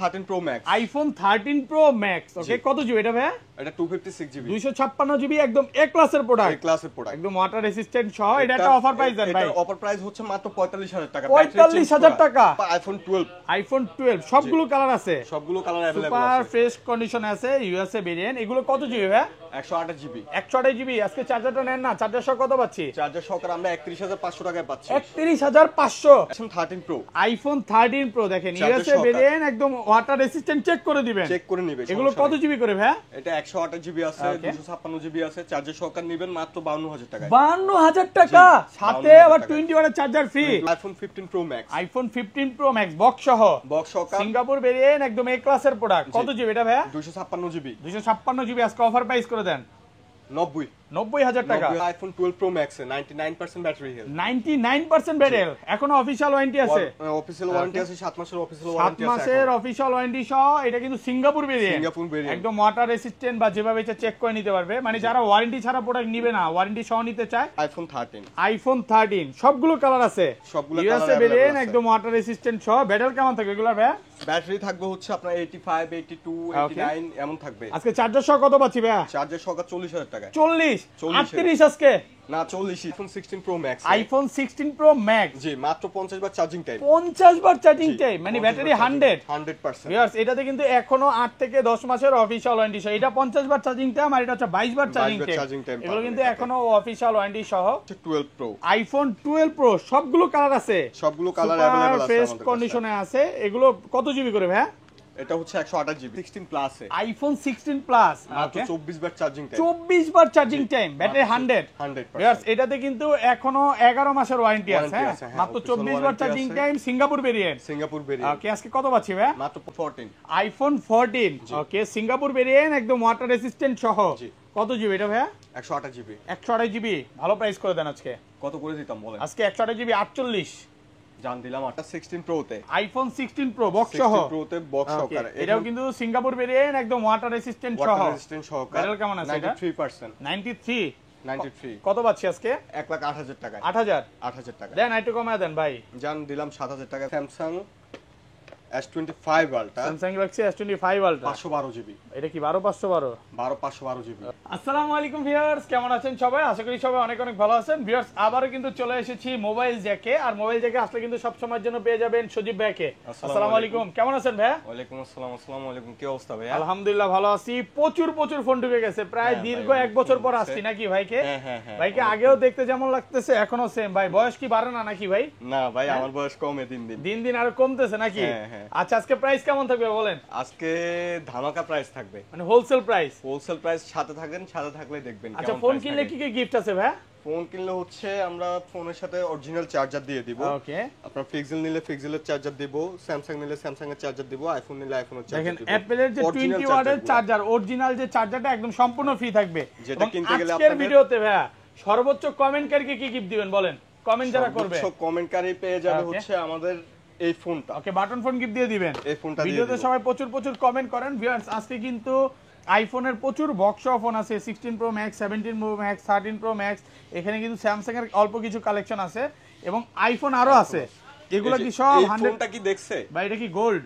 13 Pro Max iPhone 13 Pro Max ওকে কত GB এটা ভাই এটা 256 জিবি 256 জিবি একদম এ ক্লাসের প্রোডাক্ট একদম ওয়াটার রেসিস্ট্যান্ট সহ এটা একটা অফার প্রাইস দেন ভাই এটা অফার প্রাইস হচ্ছে মাত্র 45000 টাকা 45000 টাকা আইফোন 12 সবগুলো কালার আছে সবগুলো কালার अवेलेबल আছে সুপার ফ্রেশ কন্ডিশনে আছে ইউএসএ ভেরিয়েন্ট এগুলো কত জিবি ভাই 128 জিবি 128 জিবি আজকে চার্জারটা নেন না চার্জার সহ কত পাচ্ছি চার্জার সহকারে আমরা 31500 টাকায় পাচ্ছি 31500 আইফোন 13 Pro আইফোন 13 Pro দেখেন ইউএসএ ভেরিয়েন্ট একদম ওয়াটার রেসিস্ট্যান্ট চেক করে দিবেন চেক করে নেবে এগুলো কত জিবি করে ভাই এটা 128 জিবি আছে 256 জিবি আছে চার্জার সহকারে নেবেন মাত্র 52000 টাকায় 52000 টাকা সাথে আবার 20 ওয়াটের charger free iPhone 15 Pro Max iPhone 15 Pro Max box সহ সিঙ্গাপুর ভেরিয়েন্ট একদম এ ক্লাসের প্রোডাক্ট কত জিবি এটা ভাই 256 জিবি 256 জিবি আজকে অফার প্রাইস করে দেন 90000 টাকা আইফোন 12 Pro Max এ 99% ব্যাটারি হেলথ 99% ব্যাটারি এখন অফিশিয়াল ওয়ারেন্টি আছে অফিশিয়াল ওয়ারেন্টি আছে 7 মাসের অফিশিয়াল ওয়ারেন্টি আছে 7 মাসের অফিশিয়াল ওয়ারেন্টি সহ এটা কিন্তু সিঙ্গাপুর ভেরিয়েন্ট একদম ওয়াটার রেসিস্ট্যান্ট বা যেভাবে ইচ্ছা চেক করে নিতে পারবে মানে যারা ওয়ারেন্টি ছাড়া প্রোডাক্ট নেবে না ওয়ারেন্টি সহ নিতে চায় আইফোন 13 সবগুলো কালার আছে সবগুলো কালার ইউএসএ ভেরিয়েন্ট একদম ওয়াটার রেসিস্ট্যান্ট সহ ব্যাটারি কেমন থাকবে এগুলা ভাই ব্যাটারি থাকবে হচ্ছে আপনার 85 82 89 এমন থাকবে আজকে চার্জার সহ কত পাচ্ছি ভাই চার্জার সহ 40000 টাকা 40 38 আজকে না 40 iPhone 16 Pro Max iPhone 16 Pro Max জি মাত্র 50 বার চার্জিং টাইম 50 বার চার্জিং টাইম মানে ব্যাটারি 100% ভিউয়ার্স এটাতে কিন্তু এখনো 8 থেকে 10 মাসের অফিশিয়াল ওয়ারেন্টি সহ এটা 50 বার চার্জিং টাইম আর এটা হচ্ছে 22 বার চার্জিং টাইম এগুলো কিন্তু এখনো অফিশিয়াল ওয়ারেন্টি সহ 12 Pro আইফোন 12 Pro সবগুলো কালার আছে সবগুলো কালার अवेलेबल আছে ফ্রেশ কন্ডিশনে আছে এগুলো কত জিবি করে ভাই এটা হচ্ছে 128 জিবি 16 প্লাস এ আইফোন 16 প্লাস মাত্র 24 বার চার্জিং টাইম 24 বার চার্জিং টাইম ব্যাটারি 100 ভিউয়ার্স এটাতে কিন্তু এখনো 11 মাসের ওয়ারেন্টি আছে মাত্র 24 বার charging time Singapore variant okay আজকে কত পাচ্ছি ভাই মাত্র 14 আইফোন 14 ওকে সিঙ্গাপুর ভেরিয়েন্ট একদম ওয়াটার রেসিস্ট্যান্ট সহ কত জিবি এটা ভাই 128 জিবি 128 জিবি ভালো প্রাইস করে দেন আজকে কত করে দিতাম বলেন আজকে 128 জিবি 48 জান দিলাম 16 Pro তে আইফোন 16 Pro বক্স সহ 16 Pro তে বক্স সহকারে এটাও কিন্তু সিঙ্গাপুর ভেরিয়েন্ট একদম ওয়াটার রেসিস্ট্যান্ট সহ ব্যাটারি কেমন আছে এটা 93 কত পাচ্ছি আজকে 1,08,000 টাকা 8000 টাকা দেন একটু কমায় দেন ভাই জান দিলাম 7000 টাকা Samsung S25 ultra Samsung Galaxy S25 ultra 512 GB এটা কি 512 জিবি আসসালামু আলাইকুম ভিউয়ার্স কেমন আছেন সবাই আশা করি সবাই অনেক অনেক ভালো আছেন ভিউয়ার্স আবারো কিন্তু চলে এসেছি মোবাইল জ্যাকে আর মোবাইল জ্যাকে আসলে কিন্তু সব সময়ের জন্য পেয়ে যাবেন সজীব ভাইকে আসসালামু আলাইকুম কেমন আছেন ভাই ওয়ালাইকুম আসসালাম আসসালামু আলাইকুম কি অবস্থা ভাই আলহামদুলিল্লাহ ভালো আছি প্রচুর ফোন ঢুকে গেছে প্রায় দীর্ঘ 1 বছর পর আসছি নাকি ভাইকে ভাইকে আগেও দেখতে যেমন লাগতেছে এখনো সেম ভাই বয়স কি বাড়ে না নাকি ভাই না ভাই আমার বয়স কমে দিন দিন আরো কমতেছে নাকি আচ্ছা আজকে প্রাইস কেমন থাকবে বলেন আজকে ধামাকা প্রাইস থাকবে মানে হোলসেল প্রাইস সাথে থাকবেন সাথে থাকলে দেখবেন আচ্ছা ফোন কিনলে কি কি গিফট আছে ভাই ফোন কিনলে হচ্ছে আমরা ফোনের সাথে অরিজিনাল চার্জার দিয়ে দিব ওকে আপনার পিক্সেল নিলে পিক্সেলের চার্জার দিব স্যামসাং নিলে স্যামসাং এর চার্জার দিব আইফোন নিলে আইফোনের চার্জার দিব দেখেন অ্যাপলের যে 20 ওয়াটের চার্জার অরিজিনাল যে চার্জারটা একদম সম্পূর্ণ ফ্রি থাকবে যেটা কিনতে গেলে আজকের ভিডিওতে ভাই সর্বোচ্চ কমেন্টকারীকে কি গিফট দিবেন বলেন কমেন্ট যারা করবে সব কমেন্টকারী পেয়ে যাবে হচ্ছে আমাদের এই ফোনটা ওকে বাটন ফোন গিফট দিয়ে দিবেন এই ফোনটা ভিডিওতে সবাই প্রচুর কমেন্ট করেন ভিউয়ার্স আজকে কিন্তু আইফোনের প্রচুর বক্স ফোন আছে 16 Pro Max 17 Pro Max 13 Pro Max এখানে কিন্তু স্যামসাং এর অল্প কিছু কালেকশন আছে এবং আইফোন আরো আছে এগুলো কি সব 100 ফোনটা কি দেখছে ভাই এটা কি গোল্ড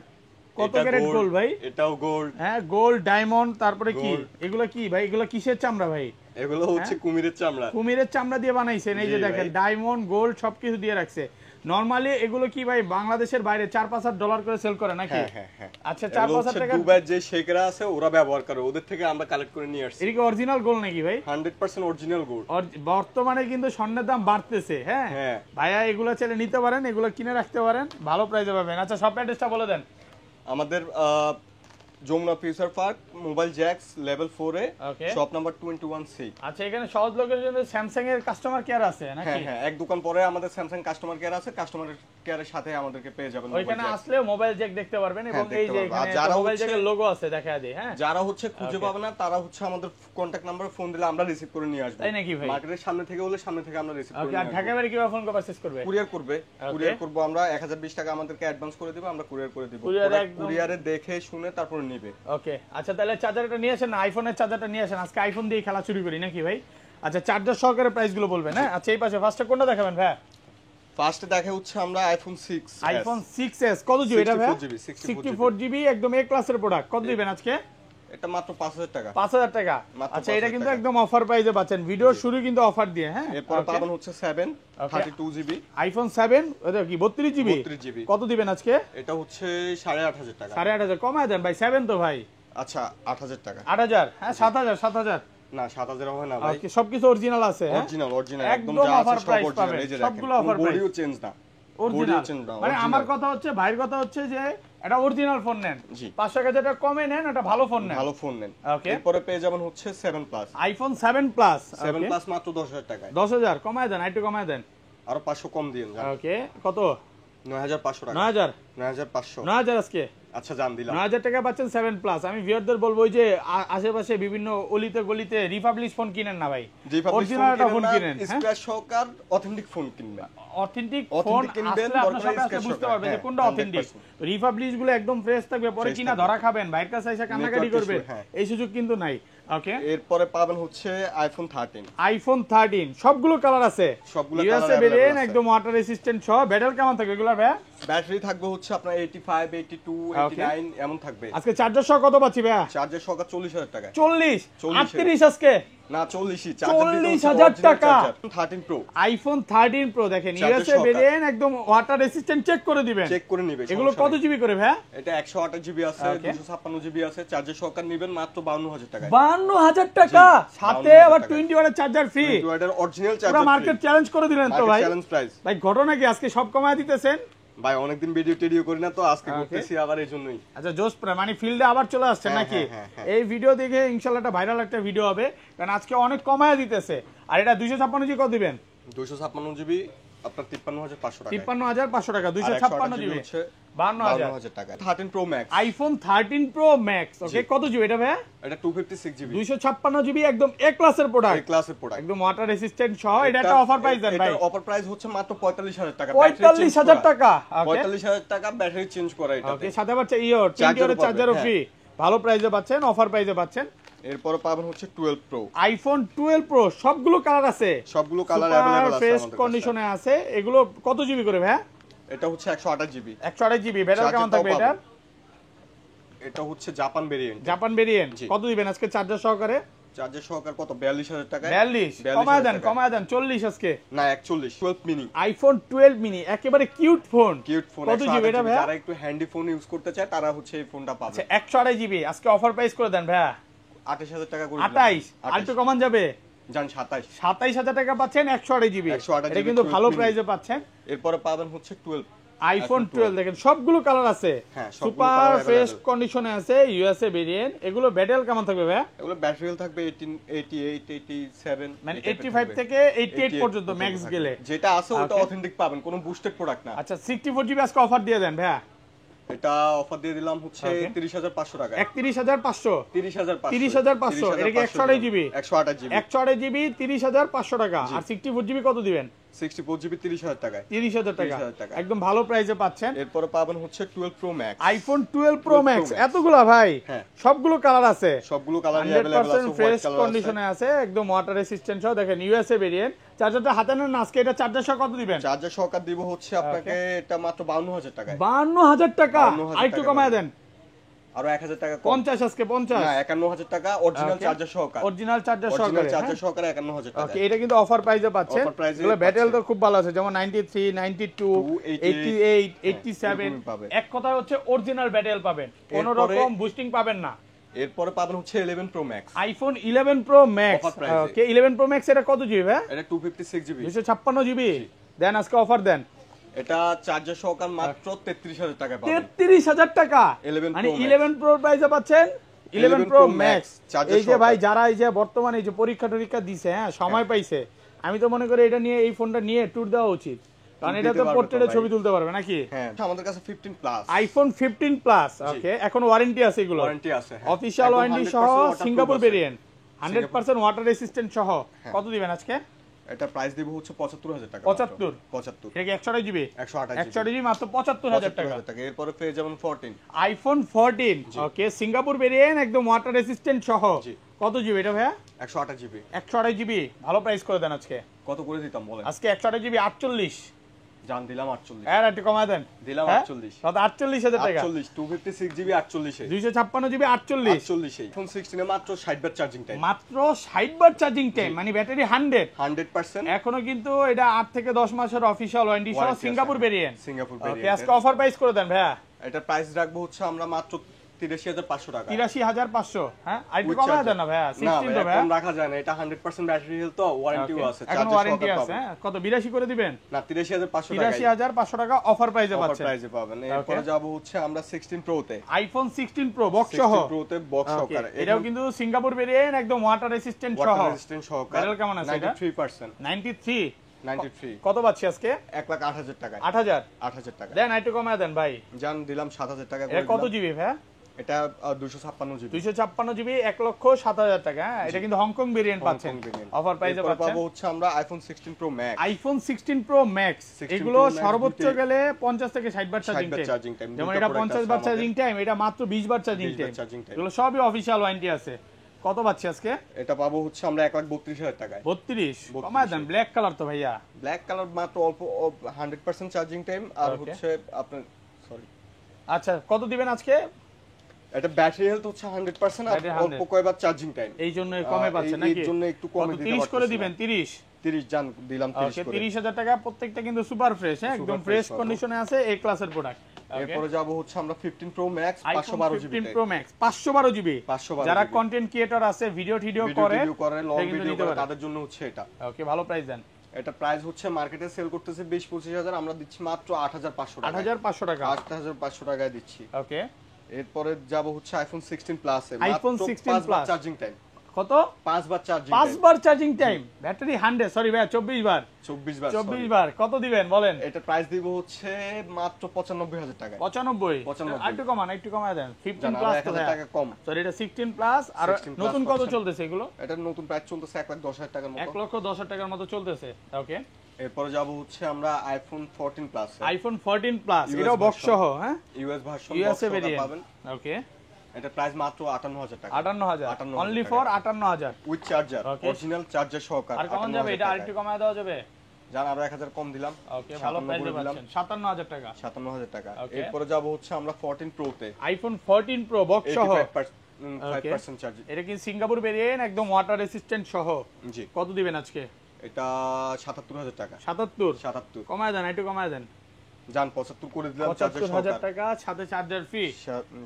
কত ক্যারেট গোল্ড ভাই এটাও গোল্ড হ্যাঁ গোল্ড ডায়মন্ড তারপরে কি এগুলো কি ভাই এগুলো কিসের চামড়া ভাই এগুলো হচ্ছে কুমিরের চামড়া দিয়ে বানাইছেন এই যে দেখেন ডায়মন্ড গোল্ড সবকিছু দিয়ে রাখছে নরমালি এগুলো কি ভাই বাংলাদেশের বাইরে 4-5 ডলার করে সেল করে নাকি আচ্ছা 4-5 টাকা দুবাইয়ের যে শেখরা আছে ওরা ব্যবহার করে ওদের থেকে আমরা কালেক্ট করে নিয়ে আসছি এটা কি অরিজিনাল গোল্ড নাকি ভাই 100% অরিজিনাল গোল্ড বর্তমানে কিন্তু স্বর্ণের দাম বাড়তেছে হ্যাঁ ভাইয়া এগুলো চাইলে নিতে পারেন এগুলো কিনে রাখতে পারেন ভালো প্রাইসে পাবেন আচ্ছা শপ অ্যাড্রেসটা বলে দেন আমাদের যমুনা ফিউচার পার্ক মোবাইল জ্যাক্স লেভেল 4 এ শপ নাম্বার 21C আচ্ছা এখানে সহজ লোকেশনে স্যামসাং এর কাস্টমার কেয়ার আছে নাকি হ্যাঁ এক দোকান পরে আমাদের স্যামসাং কাস্টমার কেয়ার আছে কাস্টমার কেয়ারের সাথে আমাদেরকে পেয়ে যাবেন ওইখানে আসলে মোবাইল জ্যাক দেখতে পারবেন এবং এই যে এখানে মোবাইল জ্যাকের লোগো আছে দেখা যায় হ্যাঁ যারা হচ্ছে খুঁজে পাবে না তারা হচ্ছে আমাদের কন্টাক্ট নাম্বারে ফোন দিলে আমরা রিসিভ করে নিয়ে আসব তাই নাকি ভাই মার্কেটের সামনে থেকে হলে সামনে থেকে আমরা রিসিভ করে নিয়ে আসব ঢাকা বাইরে কিভাবে ফোন করে পারচেজ করবে কুরিয়ার করব আমরা 1020 টাকা আমাদেরকে অ্যাডভান্স করে দিব আমরা কুরিয়ার করে দিব কুরিয়ারে দেখে শুনে তারপর নিবে ওকে আচ্ছা তাহলে চার্জারটা নিয়ে আসেন না আইফোনের চার্জারটা নিয়ে আসেন আজকে আইফোন দিয়ে খেলা শুরু করি নাকি ভাই আচ্ছা চার্জার সহকারে প্রাইস গুলো বলবেন হ্যাঁ আচ্ছা এই পাশে ফার্স্টে কোনটা দেখাবেন ভাই ফার্স্টে দেখা হচ্ছে আমরা আইফোন 6 আইফোন 6s কত জিবি এটা ভাই 64 64 জিবি একদম এ ক্লাসের প্রোডাক্ট কত দিবেন আজকে এটা মাত্র 5000 টাকা 5000 টাকা আচ্ছা এটা কিন্তু একদম অফার প্রাইসে পাচ্ছেন ভিডিওর শুরু কিন্তু অফার দিয়ে হ্যাঁ এরপর পাবেন হচ্ছে 7 32 জিবি আইফোন 7 এটা কি 32 জিবি 32 জিবি কত দিবেন আজকে এটা হচ্ছে 8500 টাকা 8500 কমায় দেন ভাই 7 তো ভাই আচ্ছা 8000 টাকা 8000 হ্যাঁ 7000 না 7000 হয় না ভাই ওকে সবকিছু অরিজিনাল আছে হ্যাঁ অরিজিনাল একদম একদম যা আছে অফার সব প্রাইস অরিজিনাল পাবেন এই যে সবগুলো দেখেন অফার প্রাইস বডিও চেঞ্জ না অরিজিনাল মানে আমার কথা হচ্ছে ভাইয়ের কথা হচ্ছে যে এটা অরিজিনাল ফোন নেন 500 টাকা যেটা কমে নেন এটা ভালো ফোন নেন ওকে এরপরে পেয়ে যাবেন হচ্ছে 7 প্লাস আইফোন 7 প্লাস 7 প্লাস মাত্র 10000 টাকায় 10000 কমায় দেন একটু কমায় দেন আরো 500 কম দিন ওকে কত 9500 টাকা 9000 আজকে আচ্ছা জান দিলাম 9000 টাকা পাচ্ছেন 7 প্লাস আমি ভিউয়ারদের বলবো যে আশেপাশে বিভিন্ন অলিতে গলিতে রিপাবলিক ফোন কিনেন না ভাই অরিজিনাল ফোন কিনেন স্ক্র্যাচ সহকার অথেন্টিক ফোন কিনবেন অথেন্টিক ফোন কিনবেন আপনার সাথে আসলে বুঝতে পারবেন যে কোনটা অথেন্টিক রিপাবলিক গুলো একদম ফ্রেশ থাকবে পরে কিনা ধরা খাবেন বাইরের কাছে এসে কান্নাকাটি করবেন এই সুযোগ কিন্তু নাই ওকে এরপরে পাবেন হচ্ছে আইফোন 13 সবগুলো কালার আছে সবগুলো ইউএসএ ভেরিয়েন্ট একদম ওয়াটার রেসিস্ট্যান্ট সহ ব্যাটারি কেমন থাকবে এগুলা ভাই ব্যাটারি থাকবে হচ্ছে আপনার 85 82 89 এমন থাকবে আজকে চার্জার সহ কত পাচ্ছি ভাই চার্জার সহ 40000 টাকা 40 38 আজকে না 40 40000 টাকা 13 প্রো আইফোন 13 প্রো দেখেন ইউএসএ ভেরিয়েন্ট একদম ওয়াটার রেসিস্ট্যান্ট চেক করে দিবেন চেক করে নেবে এগুলো কত জিবি করে ভাই এটা 128 জিবি আছে 256 জিবি আছে চার্জার সহকার নেবেন মাত্র 52000 টাকা 52000 টাকা সাথে আবার 20 ওয়াটের চার্জার ফ্রি 20 ওয়াটের অরিজিনাল চার্জার পুরো মার্কেট চ্যালেঞ্জ করে দিলেন তো ভাই চ্যালেঞ্জ প্রাইস ভাই ঘটনা কি আজকে সব কমায় দিতেছেন ভাই অনেকদিন ভিডিও করি না তো আজকে করতেছি আবার এইজন্যই আচ্ছা জোস মানে ফিল্ডে আবার চলে আসছে নাকি এই ভিডিও দেখে ইনশাআল্লাহ একটা ভাইরাল একটা ভিডিও হবে কারণ আজকে অনেক কমায় দিতেছে আর এটা 256 জিবি কত দিবেন 256 জিবি আপনার 53500 টাকা 53500 টাকা 256 জিবি 52000 টাকা 13 pro max iPhone 13 pro max ওকে কত জিবি এটা ভাই এটা 256 জিবি 256 জিবি একদম এ ক্লাসের প্রোডাক্ট একদম ওয়াটার রেসিস্ট্যান্ট সহ এটা একটা অফার প্রাইস দেন ভাই এটা অফার প্রাইস হচ্ছে মাত্র 45000 টাকা 45000 টাকা 45000 টাকা ব্যাটারি চেঞ্জ করা এটা ওকে সাথে পাচ্ছে ইয়ার 20 ওয়াটের চার্জারও ফ্রি ভালো প্রাইসে পাচ্ছেন অফার প্রাইসে পাচ্ছেন এরপর পাবেন হচ্ছে 12 প্রো আইফোন 12 প্রো সবগুলো কালার আছে সবগুলো কালার अवेलेबल আছে ফ্রেশ কন্ডিশনে আছে এগুলো কত জিবি করে ভাই এটা হচ্ছে 128 জিবি 128 জিবি ব্যাটারি কেমন থাকবে এটা হচ্ছে জাপান ভেরিয়েন্ট কত দিবেন আজকে চার্জার সহকারে চার্জার সহকারে কত 42000 টাকা 42 কমায় দেন 40 আজকে না 41 12 মিনি আইফোন 12 মিনি একেবারে কিউট ফোন কত জিবি এটা ভাই যারা একটু হ্যান্ডি ফোন ইউজ করতে চায় তারা হচ্ছে এই ফোনটা পাবে আচ্ছা 128 জিবি আজকে অফার প্রাইস করে দেন ভাই 28000 টাকা করে 28 আর একটু কমান যাবে জান 27000 টাকা পাচ্ছেন 128 জিবি এটা কিন্তু ভালো প্রাইসে পাচ্ছেন এরপরে পাবেন হচ্ছে 12 আইফোন 12 দেখেন সবগুলো কালার আছে সুপার ফ্রেশ কন্ডিশনে আছে ইউএসএ ভেরিয়েন্ট এগুলো ব্যাটারি কেমন থাকবে ভাই এগুলো ব্যাটারি থাকবে 88 87 মানে 85 থেকে 88 পর্যন্ত ম্যাক্স গেলে যেটা আছে ওটা অথেন্টিক পাবেন কোনো বুস্টেড প্রোডাক্ট না আচ্ছা 64 জিবি আজকে অফার দিয়ে দেন ভাই এটা অফার দিয়ে দিলাম হচ্ছে 31500 টাকা 31500 30500 এটা কি 128 জিবি 128 জিবি 30500 টাকা আর 64 জিবি কত দিবেন 64 জিবি 30000 টাকা 30000 টাকা একদম ভালো প্রাইসে পাচ্ছেন এরপর পাবেন হচ্ছে 12 pro max iPhone 12 pro max এতগুলা ভাই সবগুলো কালার আছে সবগুলো কালার अवेलेबल আছে ফ্রেশ কন্ডিশনে আছে একদম ওয়াটার রেসিস্ট্যান্ট সহ দেখেন ইউএসএ ভেরিয়েন্ট চার্জারটা হাতে নেন আজকে এটা চার্জার সহ কত দিবেন চার্জার সহকার দিব হচ্ছে আপনাকে এটা মাত্র 52000 টাকা 52000 টাকা আরেকটু কমায় দেন আরো 1000 টাকা 50 আজকে 50 না 51000 টাকা অরিজিনাল চার্জার সহকারে অরিজিনাল চার্জার সহকারে 51000 টাকা ওকে এটা কিন্তু অফার প্রাইসে পাচ্ছেন এগুলো ব্যাটারি তো খুব ভালো আছে যেমন 93 92 88 87 এক কথা হচ্ছে অরিজিনাল ব্যাটারি পাবেন কোনো রকম বুস্টিং পাবেন না এরপরে পাবেন হচ্ছে 11 pro max iPhone 11 pro max ওকে 11 প্রো ম্যাক্স এটা কত জিবি ভাই এটা 256 জিবি 256 জিবি দেন আজকে অফার দেন এটা চার্জার সহকার মাত্র 33000 টাকা পাবেন 33000 টাকা মানে 11 প্রো প্রাইসে পাচ্ছেন 11 প্রো ম্যাক্স এই যে ভাই যারা এই যে বর্তমানে এই যে পরীক্ষা দিছে হ্যাঁ সময় পাইছে আমি তো মনে করি এটা নিয়ে এই ফোনটা নিয়ে ট্যুর দেওয়া উচিত কারণ এটা তো পোর্ট্রেটে ছবি তুলতে পারবে নাকি হ্যাঁ আমাদের কাছে 15 প্লাস আইফোন 15 প্লাস ওকে এখন ওয়ারেন্টি আছে এগুলো ওয়ারেন্টি আছে অফিশিয়াল ওয়ারেন্টি সহ সিঙ্গাপুর ভেরিয়েন্ট 100% ওয়াটার রেসিস্ট্যান্ট সহ কত দিবেন আজকে এটা প্রাইস দেব হচ্ছে 75000 টাকা 75 এটা কি 128 জিবি 128 জিবি মাত্র 75000 টাকা এরপরে পেয়ে যাবেন 14 আইফোন 14 ওকে সিঙ্গাপুর ভেরিয়েন্ট একদম ওয়াটার রেসিস্ট্যান্ট সহ কত জিবি এটা ভাইয়া 128 জিবি 128 জিবি ভালো প্রাইস করে দেন আজকে কত করে দিতাম বলেন আজকে 128 জিবি 48 জান দিলাম 48 আর একটু কমায় দেন দিলাম 48 কত 48000 টাকা 48 256 জিবি 48 256 জিবি 48 48 আইফোন 16 এ মাত্র 60 বার চার্জিং টাইম মাত্র 60 বার চার্জিং টাইম মানে ব্যাটারি 100% এখনো কিন্তু এটা 8 থেকে 10 মাসের অফিশিয়াল ওয়ারেন্টি সহ সিঙ্গাপুর ভেরিয়েন্ট সিঙ্গাপুর ওকে ভেরিয়েন্ট আজকে অফার প্রাইস করে দেন ভাইয়া এটা প্রাইস রাখবো হচ্ছে আমরা মাত্র 83500 টাকা 83500 হ্যাঁ আর একটু কমায় দেন না ভাইয়া 16 তো ভাইয়া কম রাখা যায় না এটা 100% ব্যাটারি হেলথ তো ওয়ারেন্টিও আছে এখন ওয়ারেন্টি আছে হ্যাঁ কত 82 করে দিবেন না 83500 টাকা 83500 টাকা অফার প্রাইসে পাচ্ছেন অফার প্রাইসে পাবেন এরপর যাব হচ্ছে আমরা 16 প্রো তে আইফোন 16 প্রো বক্স সহ 16 প্রো তে বক্স সহকারে এটাও কিন্তু সিঙ্গাপুর ভেরিয়েন্ট একদম ওয়াটার রেসিস্ট্যান্ট সহ ওয়াটার রেজিস্ট্যান্ট সহকারে ব্যাটারি কেমন আছে এটা 93% 93 93 কত পাচ্ছি আজকে 1,80,000 টাকা 8000 8000 টাকা দেন একটু কমায় দেন ভাই জান দিলাম 7000 টাকা এটা করে কত দিলাম। জিবি ভাই এটা 256 জিবি 256 জিবি 1,07,000 টাকা হ্যাঁ এটা কিন্তু হংকং ভেরিয়েন্ট পাচ্ছেন অফার প্রাইসে এরপর পাচ্ছেন পাবো হচ্ছে আমরা iPhone 16 pro max iPhone 16 pro max 16 এগুলো Pro Max সর্বোচ্চ দুইটাই গেলে 50 থেকে 60 বার 60 বার চার্জিং charging টাইম time, যেমন দুইটা এটা product 50 আছে বার আমাদের। চার্জিং টাইম এটা মাত্র 20 বার চার্জিং 20 বার টাইম charging time। এগুলো সবই অফিশিয়াল ওয়ারেন্টি আছে কত পাচ্ছি আজকে এটা পাবো হচ্ছে আমরা 1,32,000 টাকায় 32 কমায় দেন ব্ল্যাক কালার তো ভাইয়া ব্ল্যাক কালার মাত্র অল্প 100% চার্জিং টাইম আর Okay. হচ্ছে আপনার সরি আচ্ছা কত দিবেন আজকে এটা ব্যাটারি হেলথ হচ্ছে 100% আর Battery 100 অল্প কয়বার চার্জিং টাইম এই জন্য কমে পাচ্ছেন নাকি এর জন্য একটু কমে কত দিতে 30 করে পারতেছি দিবেন না। 30 30 জান দিলাম 30 ওকে করে 30000 টাকা প্রত্যেকটা কিন্তু সুপার ফ্রেশ হ্যাঁ একদম Super ফ্রেশ fresh কন্ডিশনে আছে এই ক্লাসের প্রোডাক্ট এরপরে যাব হচ্ছে আমরা 15 pro max iPhone 512 GB 15 pro max 512 GB 512 যারা GB কন্টেন্ট ক্রিয়েটর আছে ভিডিও ভিডিও করে লং সে কিন্তু ভিডিও নিতে করে পারে। তাদের জন্য হচ্ছে এটা ওকে ভালো প্রাইস দেন এটা প্রাইস হচ্ছে মার্কেটে সেল করতেছে 20-25 আমরা দিচ্ছি মাত্র 8,500 টাকা 8500 টাকা 8,500 টাকায় দিচ্ছি ওকে এরপরে যাব হচ্ছে আইফোন 16 প্লাস এ iPhone 16 Plus। চার্জিং টাইম কত 5 বার চার্জিং 5 বার চার্জিং টাইম ব্যাটারি 100 সরি ভাই 24 বার 24 বার 24 বার কত দিবেন বলেন এটা প্রাইস দিব হচ্ছে মাত্র 95,000 টাকা 95 95 একটু কমায় দেন 15 জানা প্লাস তো 1000 টাকা কম সরি এটা 16 প্লাস আর 16 plus নতুন কত পাচ্ছেন। চলতেছে এগুলো এটা নতুন প্রাইস চলতেছে 1,10,000 টাকার মতো 1,10,000 টাকার মতো চলতেছে ওকে এরপরে যাব হচ্ছে আমরা iPhone 14 plus iPhone 14 plus US এটাও বক্স version। সহ হ্যাঁ ইউএস ভার্সন ইউএসএ ভেরিয়েন্ট পাবেন ওকে এটা প্রাইস মাত্র 58,000 টাকা 58000 58,000 অনলি টাকা। For 58000 with charger Okay. Original charger সহকারে আর কেমন যাবে এটা আরেকটু কমায় দেওয়া যাবে জান আরো 1000 কম দিলাম ওকে ভালো 57 প্রাইসে করে দিলাম। পাচ্ছেন 57000 টাকা 57,000 টাকা Okay. এরপরে যাব হচ্ছে আমরা 14 প্রো তে আইফোন 14 প্রো বক্স সহ 85% চার্জ এটা কি সিঙ্গাপুর ভেরিয়েন্ট একদম ওয়াটার রেসিস্ট্যান্ট সহ জি কত দিবেন আজকে এটা 77,000 টাকা 77 77 কমায় দেন একটু কমায় দেন জান 75 করে দিলাম চার্জার 75000 সহকারে টাকা সাথে চার্জার ফ্রি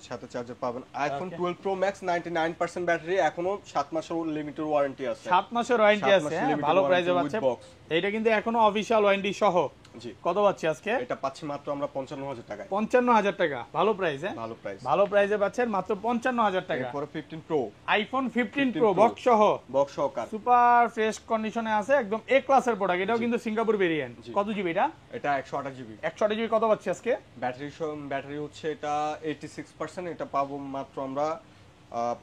সাথে চার্জার পাবেন iPhone Okay. 12 pro max 99% battery এখনো 7 মাসের লিমিটেড ওয়ারেন্টি আছে 7 মাসের ওয়ারেন্টি 7 আছে মাসের হ্যাঁ limited ভালো warranty প্রাইসে with পাচ্ছে box। এটা কিন্তু এখনো অফিশিয়াল ওয়ারেন্টি সহ জি কত পাচ্ছি আজকে এটা পাচ্ছি মাত্র আমরা 55,000 টাকায় 55000 টাকা ভালো প্রাইস হ্যাঁ ভালো প্রাইস ভালো প্রাইসে পাচ্ছেন মাত্র 55000 টাকা এরপরে 15 pro iPhone 15 15 pro Pro। Box সহ বক্স সহকার সুপার ফ্রেশ কন্ডিশনে আছে একদম এ ক্লাসের প্রোডাক্ট এটাও কিন্তু সিঙ্গাপুর ভেরিয়েন্ট জি। কত জিবি এটা এটা 128 জিবি 128 জিবি কত পাচ্ছি আজকে ব্যাটারি হচ্ছে এটা 86% এটা পাবো মাত্র আমরা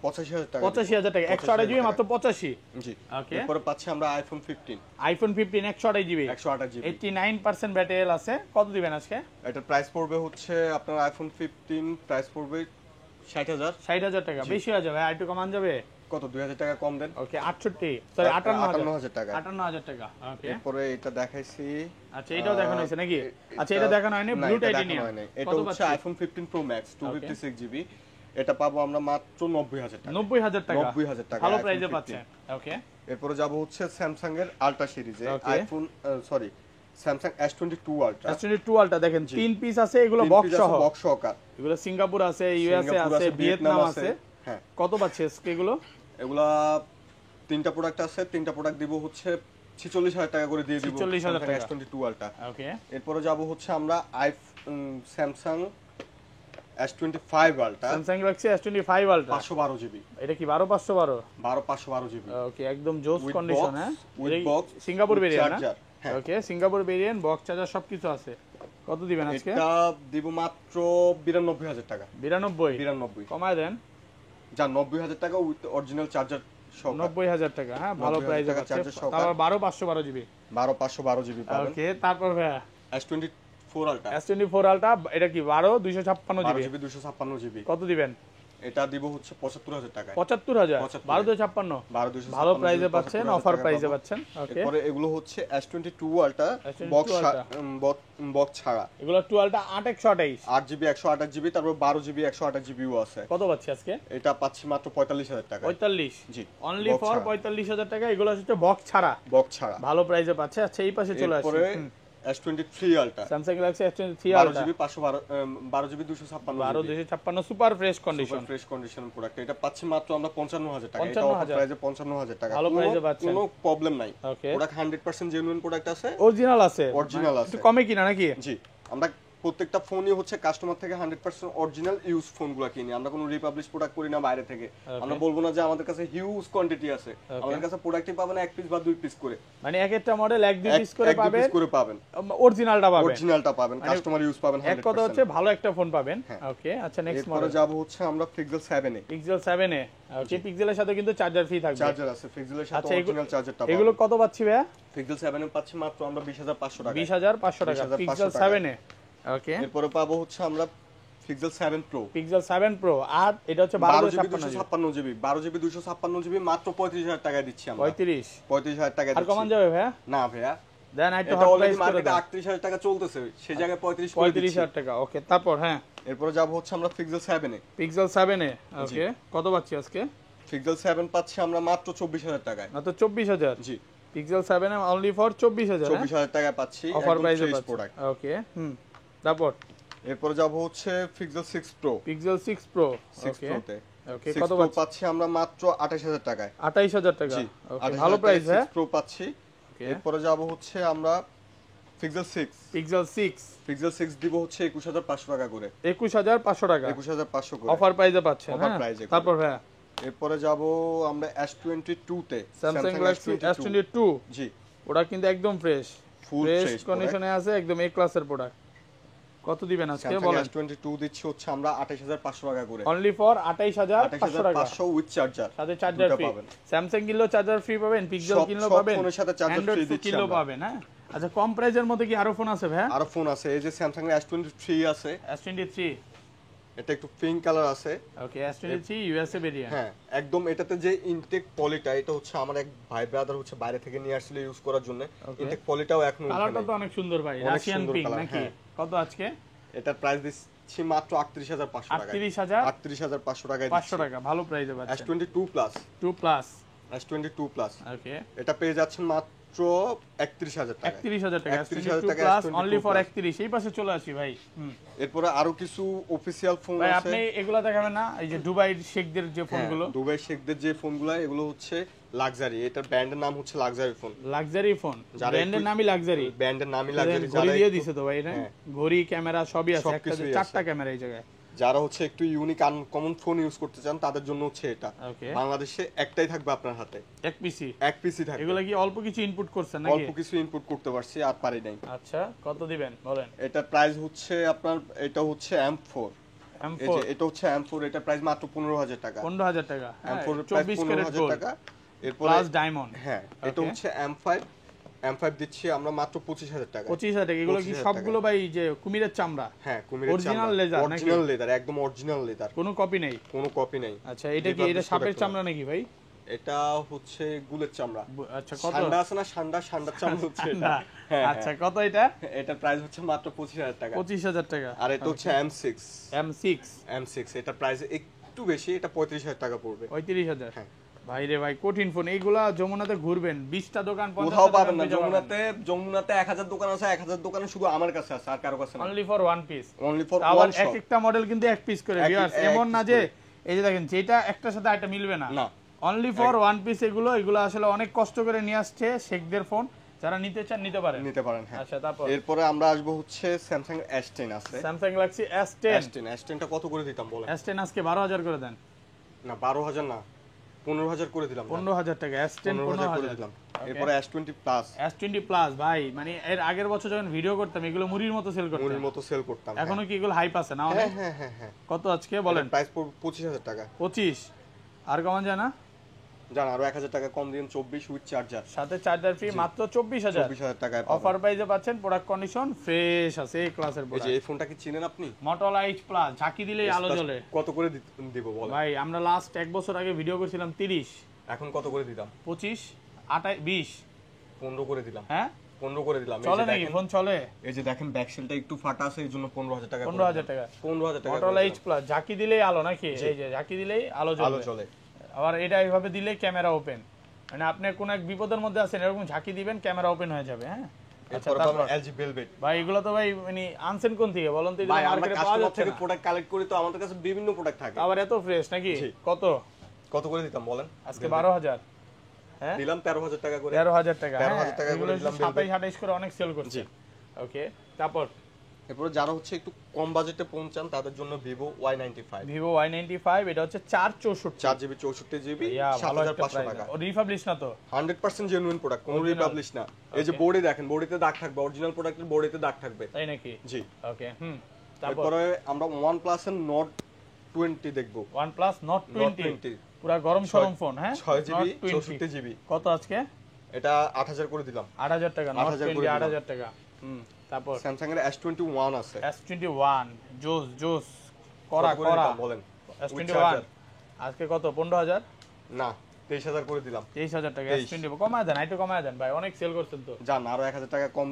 85,000 টাকা 85000 টাকা 128 জিবি মাত্র 85 জি ওকে এরপরে পাচ্ছি আমরা iPhone 15 iPhone 15 128 GB 128 GB 89% battery আছে কত দিবেন আজকে এটার প্রাইস পড়বে হচ্ছে আপনার আইফোন 15 প্রাইস পড়বে 60,000 60000 টাকা বেশি হয়ে যাবে আর একটু কমান যাবে কত 2,000 টাকা কম দেন ওকে 68 সরি 58000 58,000 টাকা 58000 টাকা ওকে এরপরে এটা দেখাইছি আচ্ছা এটাও দেখানো হয়েছে নাকি আচ্ছা এটা দেখানো হয়নি না, ব্লু এটা দেখানো টাইটেনিয়াম হয়নি। এটা হচ্ছে আইফোন 15 প্রো ম্যাক্স 256 জিবি এটা পাবো আমরা মাত্র 90,000 টাকা 90000 টাকা 90,000 টাকা ভালো iPhone প্রাইসে 15 পাচ্ছেন ওকে এরপরে যাব হচ্ছে স্যামসাং এর আলট্রা সিরিজে Okay. IPhone sorry Samsung S22 ultra S22 আলটা দেখেন তিন পিস আছে এগুলো বক্স সহ বক্স সহকার এগুলো সিঙ্গাপুর আছে ইউএসএ সিঙ্গাপুর আছে ভিয়েতনাম আছে হ্যাঁ কত পাচ্ছে এগুলো এগুলা তিনটা প্রোডাক্ট আছে তিনটা প্রোডাক্ট দিব হচ্ছে 46,000 টাকা করে দিয়ে দিব 46,000 টাকা। S22 আলট্রা ওকে এরপরে যাব হচ্ছে আমরা Samsung S25 ultra Samsung Galaxy S25 ultra 512 GB এটা কি 12512 512 জিবি ওকে একদম জোস With কন্ডিশন box, হ্যাঁ with এই box, Singapore with variant charger, হ্যাঁ। ওকে সিঙ্গাপুর ভেরিয়েন্ট বক্স চার্জার সবকিছু আছে কত দিবেন আজকে এটা দিব মাত্র 92,000 টাকা 92 কমায় দেন যা 90,000 টাকা উইথ অরিজিনাল চার্জার সহ 90000 টাকা হ্যাঁ ভালো 90,000 প্রাইসে টাকা পাচ্ছে charger সহকারে। তারপর 12512 জিবি 512 জিবি পাবেন ওকে তারপর ভাইয়া S24 আলট্রা S24 আলটা এটা কি 256 12 জিবি জিবি 256 জিবি কত দিবেন এটা দিব হচ্ছে 75000 টাকা। 75000 12256 12256 ভালো প্রাইসে পাচ্ছেন, অফার প্রাইসে পাচ্ছেন। ওকে, এরপরে এগুলো হচ্ছে S22 আলট্রা বক্স ছাড়া। এগুলো 12টা 8128 8GB 128GB, তারপর 12GB 128GB ও আছে। কত পাচ্ছি আজকে? এটা পাচ্ছি মাত্র 45000 টাকা। 45, জি, অনলি ফর 45000 টাকা। এগুলো হচ্ছে বক্স ছাড়া, ভালো প্রাইসে পাচ্ছে। আচ্ছা, এই পাশে চলে আসি, S23 ultra, Samsung Galaxy S23 ultra, 12GB 256 256 super fresh condition product. এটা পাচ্ছি মাত্র আমরা 55000 টাকা। এটা অফার প্রাইসে 55000 টাকা, ভালো প্রাইসে পাচ্ছেন, কোনো প্রবলেম নাই। ওকে, প্রোডাক্ট 100% জেনুইন প্রোডাক্ট আছে, অরিজিনাল আছে, একটু কমে কিনা নাকি? জি, আমরা প্রত্যেকটা ফোনই হচ্ছে কাস্টমার থেকে 100% অরিজিনাল ইউজ ফোনগুলো কিনি। আমরা কোনো রিপাবলিশ প্রোডাক্ট করি না বাইরে থেকে। আমরা বলবো না যে আমাদের কাছে হিউজ কোয়ান্টিটি আছে, আমাদের কাছে প্রোডাক্টই পাবেন 1 পিস বা 2 পিস করে, মানে এক একটা মডেল 1-2 পিস করে পাবেন, অরিজিনালটা পাবেন, কাস্টমার ইউজ পাবেন 100%। এক কথা হচ্ছে ভালো একটা ফোন পাবেন। ওকে, আচ্ছা, নেক্সট মডেল যাব হচ্ছে আমরা Pixel 7 এ। Pixel 7 এ, ওকে, পিক্সেলের সাথে কিন্তু চার্জার ফ্রি থাকবে, চার্জার আছে Pixeলের সাথে, অরিজিনাল চার্জারটা পাবেন। এগুলো কত পাচ্ছি ভাইয়া? Pixel 7 এ পাচ্ছি মাত্র আমরা 20500 টাকা। 20500 টাকা Pixel 7 এ। ওকে, এরপরে পাবো হচ্ছে আমরা Pixel 7 Pro, Pixel 7 Pro, আর এটা হচ্ছে 12GB 256GB মাত্র 35000 টাকায় দিচ্ছি আমরা। 35000 টাকা দিচ্ছি। আর কমান যাবে ভাইয়া? না ভাইয়া, দেন একটু হট প্রাইস মার্কেটে 38000 টাকা চলতেছে, সেই জায়গায় 35000 টাকা। ওকে, তারপর হ্যাঁ, এরপরে যাব হচ্ছে আমরা Pixel 7 এ। Pixel 7 এ, ওকে, কত পাচ্ছি আজকে? Pixel 7 পাচ্ছি আমরা মাত্র 24000 টাকায়। মাত্র 24000? জি, Pixel 7 এ অনলি ফর 24000 টাকায় পাচ্ছি, অফার প্রাইসে প্রোডাক্ট। ওকে, তারপর এরপর যাব হচ্ছে Pixel 6 Pro, Pixel 6 Pro, ওকে, ওকে, কত পাচ্ছি আমরা মাত্র 28000 টাকায়। 28000 টাকা, জি, ওকে, ভালো প্রাইস হ্যাঁ। 6 Pro পাচ্ছি। এরপর যাব হচ্ছে আমরা Pixel 6 দিব হচ্ছে 21500 টাকা করে। 21500 টাকা, 21500 করে অফার প্রাইসে পাচ্ছেন। অফার প্রাইসে। তারপর হ্যাঁ, এরপর যাব আমরা S22 তে, Samsung Galaxy S22। জি, ওটা কিন্তু একদম ফ্রেশ কন্ডিশনে আছে, একদম এ ক্লাসের প্রোডাক্ট। কত দিবেন আজকে বলেন? S22 দিচ্ছি হচ্ছে আমরা 28500 টাকা করে, অনলি ফর 28500 টাকা, 500 উইথ চার্জার, সাথে চার্জার ফ্রি। স্যামসাং কিনলেও চার্জার ফ্রি পাবেন, পিক্সেল কিনলেও পাবেন, ফোনের সাথে চার্জার ফ্রি দিচ্ছি কিনলেও পাবেন। হ্যাঁ, আচ্ছা, কম প্রাইসের মধ্যে কি আরো ফোন আছে ভাই? আরো ফোন আছে, এই যে Samsung এর S23 আছে। S23, এটা একটু পিঙ্ক কালার আছে। ওকে, S23 ইউএসএ ভেরিয়েন্ট। হ্যাঁ, একদম এটাতে যে ইনটেক পলিটা, এটা হচ্ছে আমার এক ভাই ব্রাদার হচ্ছে বাইরে থেকে নিয়ে আসলে ইউজ করার জন্য। ইনটেক পলিটাও এখনো কালারটা তো অনেক সুন্দর ভাই, রাশিয়ান পিঙ্ক নাকি? কত আজকে? এটার প্রাইস দিচ্ছি মাত্র 38500 টাকা। 38500 টাকায় 500 টাকা, ভালো প্রাইসে পাচ্ছেন। S22 প্লাস, S22 প্লাস, ওকে, এটা পেয়ে যাচ্ছেন মাত্র 31000 টাকা। 31000 টাকা, 31000 টাকা প্লাস, অনলি ফর 31। এই পাশে চলে আসি ভাই। এরপরে আরো কিছু অফিশিয়াল ফোন আছে। ভাই আপনি এগুলা দেখাবেন না? এই যে দুবাই শেখদের যে ফোনগুলো, দুবাই শেখদের যে ফোনগুলো, এগুলো হচ্ছে লাক্সারি। এটার ব্র্যান্ডের নাম হচ্ছে লাক্সারি ফোন। লাক্সারি ফন, ব্র্যান্ডের নামই লাক্সারি, ব্র্যান্ডের নামই লাক্সারি। ঘড়ি দিয়ে দিছে তো ভাই, এটা ঘড়ি, ক্যামেরা সবই আছে, একটা 4টা ক্যামেরা এই জায়গায়। যারা হচ্ছে একটু ইউনিক আনকমন ফোন ইউজ করতে চান তাদের জন্য হচ্ছে এটা। বাংলাদেশে একটাই থাকবে আপনার হাতে, এক পিসি থাকবে। এগুলা কি অল্প কিছু ইনপুট করছেন নাকি? অল্প কিছু ইনপুট করতে পারছি, আর পারি নাই। আচ্ছা, কত দিবেন বলেন? এটার প্রাইস হচ্ছে আপনার, এটা হচ্ছে M4, এটা হচ্ছে M4, এটা প্রাইস মাত্র 15000 টাকা। 15000 টাকা, M4 এর প্রাইস 15000 টাকা। এরপর প্লাস ডায়মন্ড, হ্যাঁ, এটা হচ্ছে M5 দিচ্ছি আমরা মাত্র 25000 টাকা। 25000 টাকা। এগুলো কি সবগুলো ভাই যে কুমিরের চামড়া? হ্যাঁ, কুমিরের চামড়া, অরিজিনাল লেদার নাকি? অরিজিনাল লেদার, একদম অরিজিনাল লেদার, কোনো কপি নেই? কোনো কপি নেই। আচ্ছা, এটা কি এটা সাপের চামড়া নাকি ভাই? এটা হচ্ছে গুলের চামড়া। আচ্ছা, কত? ঠান্ডা আছে না, ঠান্ডার চামড়া হচ্ছে এটা। আচ্ছা, কত এটা? এটা প্রাইস হচ্ছে মাত্র 25000 টাকা। 25000 টাকা। আর এটা হচ্ছে M6, এটা প্রাইস একটু বেশি, এটা 35000 টাকা পড়বে। 35000? হ্যাঁ ভাই রে ভাই, কঠিন ফোন। এইগুলা যমুনাতে ঘুরবেন, 20টা দোকান, 50টা কোথাও পাবেন না। যমুনাতে 1000 দোকান আছে, 1000 দোকানে শুধু আমার কাছে আছে, আর কারো কাছে না। Only for one piece, only for আবার এক একটা মডেল কিন্তু এক পিস করে। ভিউয়ার্স, এমন না যে এই যে দেখেন যেটা একটার সাথে আরেকটা মিলবে না, অনলি ফর ওয়ান পিস। এগুলো আসলে অনেক কষ্ট করে নিয়ে আসছে শেখদের ফোন, যারা নিতে চান নিতে পারেন। হ্যাঁ। আচ্ছা, তারপর এরপরে আমরা আসবো হচ্ছে Samsung S10 আছে। Samsung Galaxy S10 টা কত করে দিতাম বলেন? S10 আজকে 12000 করে দেন। না, 12000 না, 15000 করে দিলাম। 15000 টাকা S10, 15000 করে দিলাম। এরপরে S20 প্লাস ভাই, মানে এর আগের বছর যখন ভিডিও করতাম এগুলো মুড়ির মতো সেল করতাম। এখনো কি এগুলো হাইপ আছে না? হ্যাঁ। কত আজকে বলেন? প্রাইস 25000 টাকা। 25, আর কমান যায় না? জান আরো 1000 টাকা কম দিন 24 উইথ চার্জার, সাথে চার্জার ফ্রি মাত্র 24000। 24000 টাকায় অফার প্রাইসে পাচ্ছেন, প্রোডাক্ট কন্ডিশন ফ্রেশ আছে, এই ক্লাসের এই প্রোডাক্ট। যে এই ফোনটা কি চিনেন আপনি? Motorola Edge Plus, ঝাঁকি দিলেই আলো জ্বলে। কত করে দিব বলেন ভাই আমরা লাস্ট 1 বছর আগে ভিডিও করেছিলাম 30, এখন কত করে দিতাম? 25, 28, 20, 15 করে দিলাম। হ্যাঁ 15 করে দিলাম। চলে নাকি ফোন চলে? এই যে দেখেন ব্যাকশেলটা একটু ফাটা আছে এই জন্য 15000 টাকা। 15000 টাকা 15000 টাকা Motorola Edge Plus, ঝাঁকি দিলেই আলো নাকি? এই যে ঝাঁকি দিলেই আলো আলো জ্বলে। চলে। আবার এটা এইভাবে দিলেই ক্যামেরা ওপেন, মানে আপনি কোন এক বিপদের মধ্যে আছেন এরকম ঝাঁকি দিবেন ক্যামেরা ওপেন হয়ে যাবে। হ্যাঁ আচ্ছা, এরপর তারপর LG Velvet। ভাই এগুলো তো ভাই মানে আনসেন কোন থেকে বলুন তো? ভাই এগুলো আমরা মার্কেটে পাওয়া কাস্টমার যাচ্ছে থেকে না। প্রোডাক্ট কালেক্ট করি তো আমাদের কাছে বিভিন্ন প্রোডাক্ট থাকে। আবার এত ফ্রেশ নাকি? জি। কত কত করে দিতাম বলেন? আজকে 12000, হ্যাঁ দিলাম 13000 টাকা করে। 13000 টাকা। 13000 টাকা করে দিলাম। 27-28 করে অনেক সেল করছে। ওকে, তারপর এরপরে যারা হচ্ছে একটু কম বাজেটে ফোন চান তাদের জন্য Vivo Y95। Vivo Y95, এটা হচ্ছে 464, 4GB 64GB ইয়া ভালো একটা 7500 প্রাইস। টাকা। ও রিফাবলিশ না তো? 100% জেনুইন প্রোডাক্ট, কোনো Original। রিপাবলিশ না। এই যে বোর্ডে দেখেন, বোর্ডেতে দাগ থাকবে, অরিজিনাল প্রোডাক্টের বোর্ডেতে দাগ থাকবে। তাই নাকি? জি। ওকে, তারপর তারপরে আমরা OnePlus এর Nord 20 দেখবো। OnePlus Nord Nord 20, 20 পুরো গরম সরম ফোন। হ্যাঁ 6GB Nord 20 64GB। কত আজকে? এটা 8000 করে দিলাম। 8000 টাকা Nord 8000 20, করে দিলাম। 8000 টাকা। তারপর স্যামসাং এর S21 আছে। S21 জোস করা কত করে করা দিতাম বলেন? With S21 charger। আজকে কত? 15000, না 23000 করে দিলাম। 23000 টাকা 23 S20 কমায় দেন, একটু কমায় দেন ভাই, অনেক সেল করছেন তো। জান আরো 1000 টাকা কম